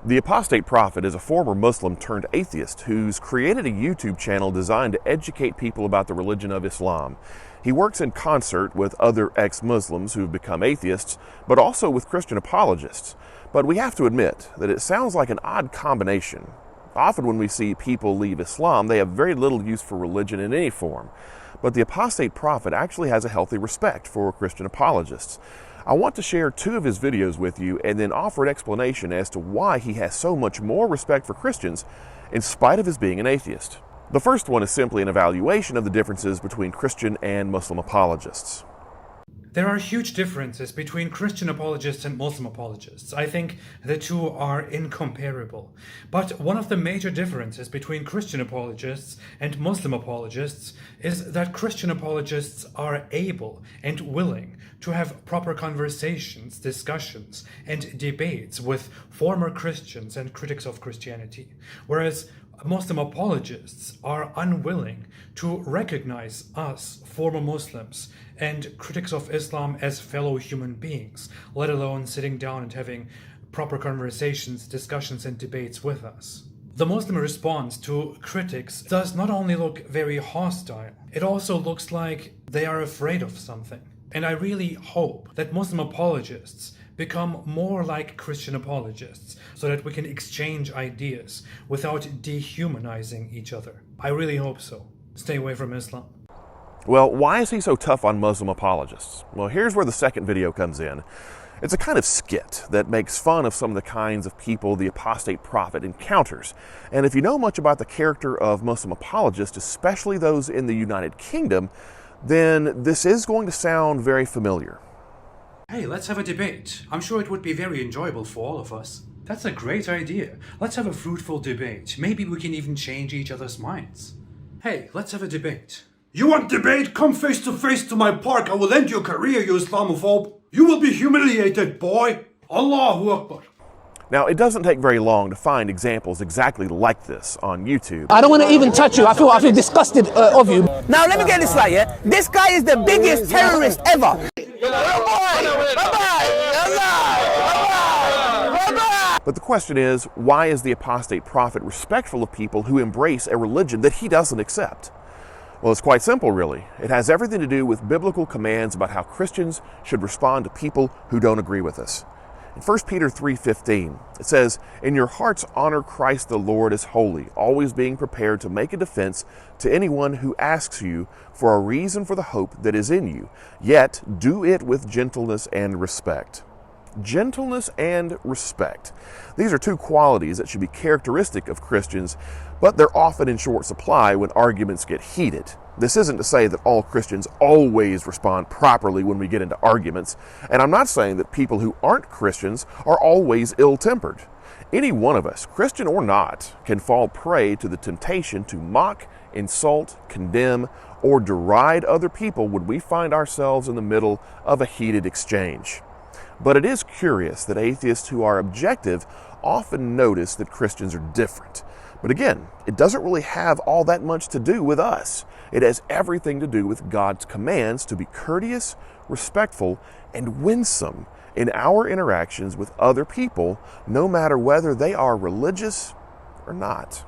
The Apostate Prophet is a former Muslim-Turned-Atheist who's created a YouTube channel designed to educate people about the religion of Islam. He works in concert with other ex-Muslims who've become atheists, but also with Christian apologists. But we have to admit that it sounds like an odd combination. Often when we see people leave Islam, they have very little use for religion in any form. But the Apostate Prophet actually has a healthy respect for Christian apologists. I want to share two of his videos with you and then offer an explanation as to why he has so much more respect for Christians in spite of his being an atheist. The first one is simply an evaluation of the differences between Christian and Muslim apologists. There are huge differences between Christian apologists and Muslim apologists. I think the two are incomparable. But one of the major differences between Christian apologists and Muslim apologists is that Christian apologists are able and willing to have proper conversations, discussions, and debates with former Christians and critics of Christianity, whereas Muslim apologists are unwilling to recognize us, former Muslims, and critics of Islam as fellow human beings, let alone sitting down and having proper conversations, discussions, and debates with us. The Muslim response to critics does not only look very hostile, it also looks like they are afraid of something. And I really hope that Muslim apologists become more like Christian apologists so that we can exchange ideas without dehumanizing each other. I really hope so. Stay away from Islam. Well, why is he so tough on Muslim apologists? Well, here's where the second video comes in. It's a kind of skit that makes fun of some of the kinds of people the Apostate Prophet encounters. And if you know much about the character of Muslim apologists, especially those in the United Kingdom, then this is going to sound very familiar. Hey, let's have a debate. I'm sure it would be very enjoyable for all of us. That's a great idea. Let's have a fruitful debate. Maybe we can even change each other's minds. Hey, let's have a debate. You want debate? Come face to my park. I will end your career, you Islamophobe. You will be humiliated, boy. Allahu Akbar. Now, it doesn't take very long to find examples exactly like this on YouTube. I don't want to even touch you. I feel disgusted of you. Now, let me get this right, yeah? This guy is the biggest terrorist ever. But the question is, why is the Apostate Prophet respectful of people who embrace a religion that he doesn't accept? Well, it's quite simple, really. It has everything to do with biblical commands about how Christians should respond to people who don't agree with us. In 1 Peter 3:15, it says, "In your hearts honor Christ the Lord as holy, always being prepared to make a defense to anyone who asks you for a reason for the hope that is in you, yet do it with gentleness and respect." Gentleness and respect. These are two qualities that should be characteristic of Christians, but they're often in short supply when arguments get heated. This isn't to say that all Christians always respond properly when we get into arguments, and I'm not saying that people who aren't Christians are always ill-tempered. Any one of us, Christian or not, can fall prey to the temptation to mock, insult, condemn, or deride other people when we find ourselves in the middle of a heated exchange. But it is curious that atheists who are objective often notice that Christians are different. But again, it doesn't really have all that much to do with us. It has everything to do with God's commands to be courteous, respectful, and winsome in our interactions with other people, no matter whether they are religious or not.